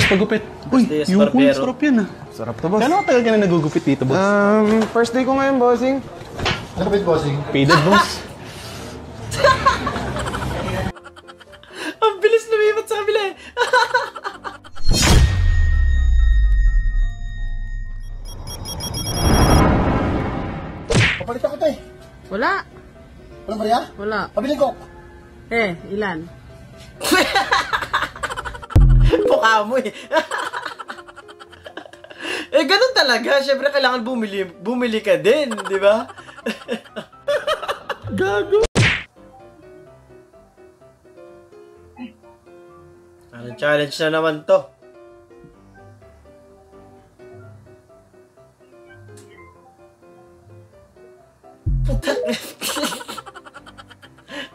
Boss, pagupit. Uy, yung kulay sarap yan ah. Sarap to, boss. Gano'ng tagal ka na nagugupit dito, boss? First day ko ngayon, bossing. Ano kapit, bossing? Paided, boss. Ang bilis lumipat sa kabila eh. Papalit ako, tay. Wala. Walang bariya? Wala. Pabiling ko. Ilan? Mukha mo eh. Eh, ganun talaga. Siyempre, kailangan bumili ka din, di ba? Gago. Anong challenge na naman to?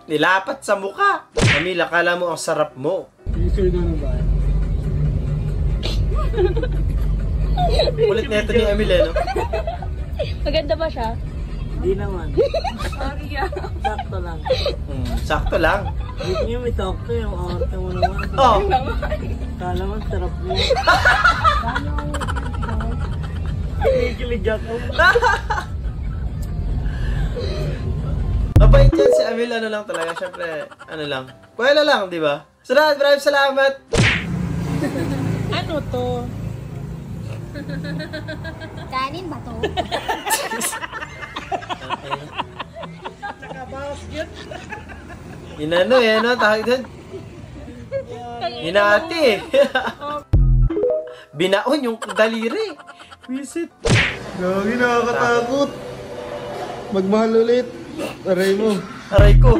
Nilapat sa mukha. Camila, kala mo ang sarap mo. Kulit na ito ni Emile, no? Maganda ba siya? Hindi naman. Sorry ah. Sakto lang. Sakto lang. Hindi niyo may sakto yung arte mo naman. Oh. Kala mo sarap mo. Kinikilig ako. Mabait yan si Emil, ano lang talaga, syempre, ano lang. Kuwela lang, di ba? So, maraming salamat. Ano to? Kanin ba to? Nakabawas yun. Inano eh, ano, tawag doon? Hinati eh. Binaon yung daliri. Visit. Gagi, nakakatakot. Magmahal ulit. Aray mo. Aray ko.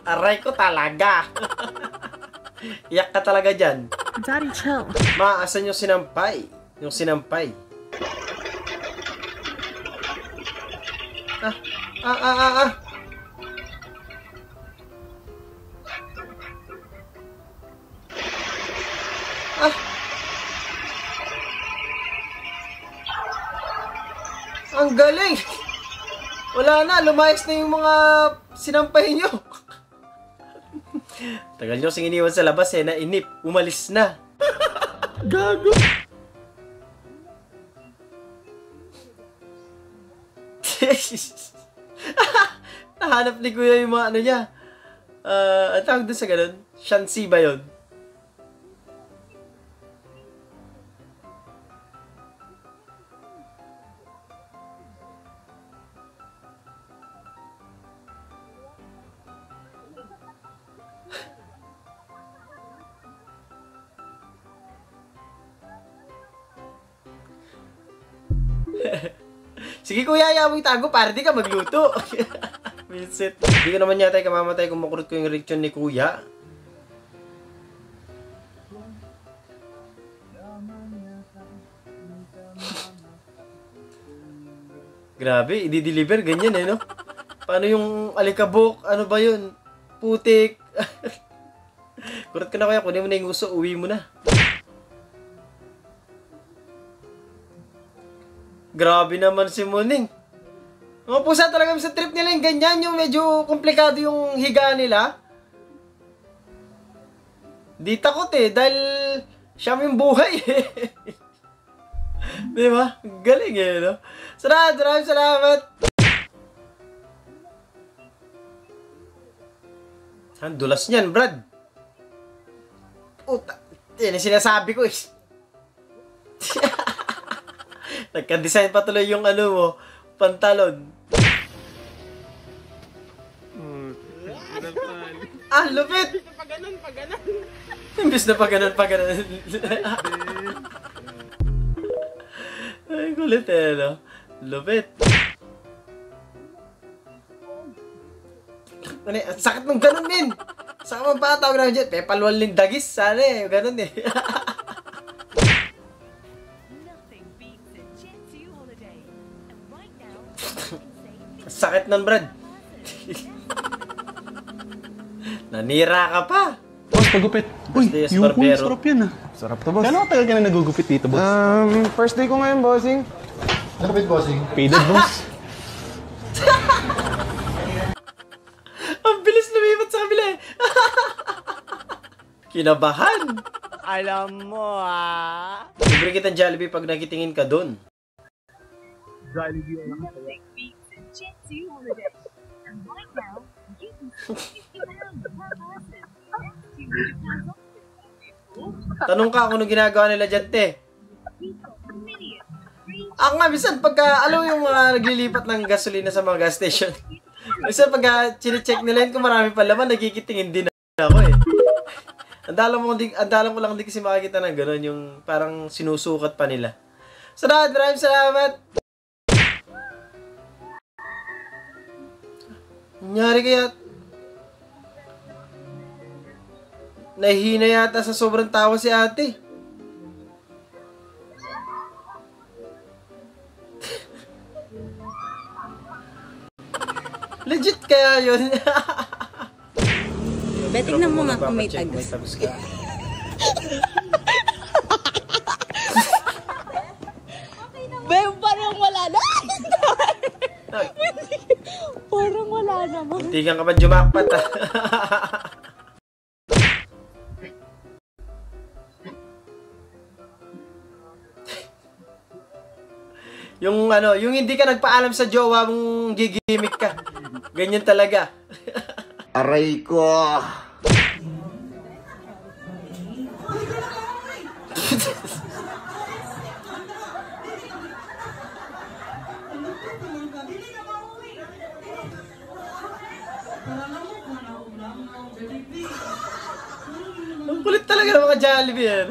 Aray ko talaga. Iyak ka talaga dyan. Daddy, chill. Maasan yung sinampay. Yung sinampay. Ah. Ang galing! Wala na, lumayas na yung mga sinampay nyo. Tagal nyo sing iniwan sa labas eh, nainip, umalis na. Gago. Nahanap ni Kuya yung mga ano niya. Ang tawag doon sa ganun? Shansi ba yun? Sige kuya, ayaw mo itago para di ka magluto. Visit. Hindi ko naman yata kamamatay kung makurot ko yung reaction ni kuya. Grabe, i-deliver ganyan eh, no? Paano yung alikabok? Ano ba yun? Putik. Kurot ka na kaya, kunin mo na yung uso, uwi mo na. Grabe naman si Muning. Mga pusa talaga sa trip nila yung ganyan, yung medyo komplikado yung higaan nila. Di takot eh, dahil siya yung buhay eh. Di ba? Galing eh, no? Maraming salamat. Ang dulas niyan, Brad. Puta, yan yung sinasabi ko eh. Nagka-design pa tuloy yung ano mo, pantalon. Ah, lupit! Paganon. Imbis na paganon. Ay, kulit eh, no? Lupit. Ano eh, sakit nung ganon din. Saka man pa tawag namin dyan, pepalwal ng dagis. Sana eh, ganon eh. Sakit nun, Brad. Nanira ka pa. Boss, pagupit. Uy, yung kulay sarap yan ah. Sarap to, boss. Gano'ng tagal ka na nagugupit dito, boss? First day ko ngayon, bossing. Ano kapit, bossing? Paided, boss. Ang bilis lumipat sa kabila eh. Kinabahan. Alam mo, libre kitang Jollibee pag nakitingin ka doon. Tanong ka kung ano ginagawa nila dyan, te. Ako nga, minsan, pagka, alam mo yung mga naglilipat ng gasolina sa mga gas station, minsan pagka chinecheck nila yun kung marami pa laman, nagikitingin din ako eh. Andalan ko lang din kasi makikita ng gano'n, yung parang sinusukat pa nila. Salamat, maraming salamat! Nangyari kaya, nahihina yata sa sobrang tawa si ate. Legit kaya yun? Tingnan mo nga kung may tag. Bem, parang wala na. Parang wala naman. Tigan ka pa jumakpat ah. Yung ano, yung hindi ka nagpaalam sa jowa mong gigimik ka. Ganyan talaga. Aray ko. Ang kulit talaga ng mga Jollibee yan.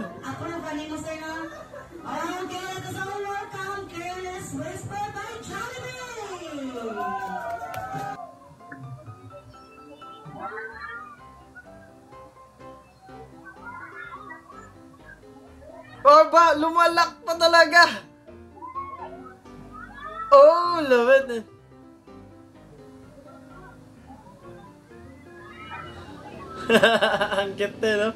Oh ba, lumalak pa talaga. Oh, love it. Ang cute eh, no?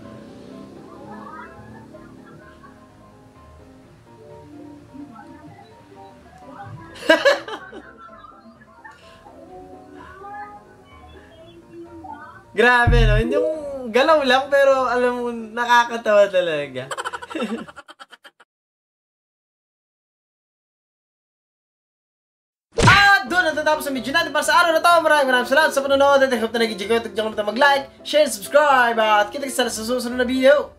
Grabe, no? Yung galaw lang, pero alam mo, nakakatawa talaga. Doon natatapos ang video natin para sa araw na to. Maraming salamat sa panonood at I hope na nag-enjoy ko. At huwag niyo mag-like, share, subscribe at kita-kita sa susunod na video.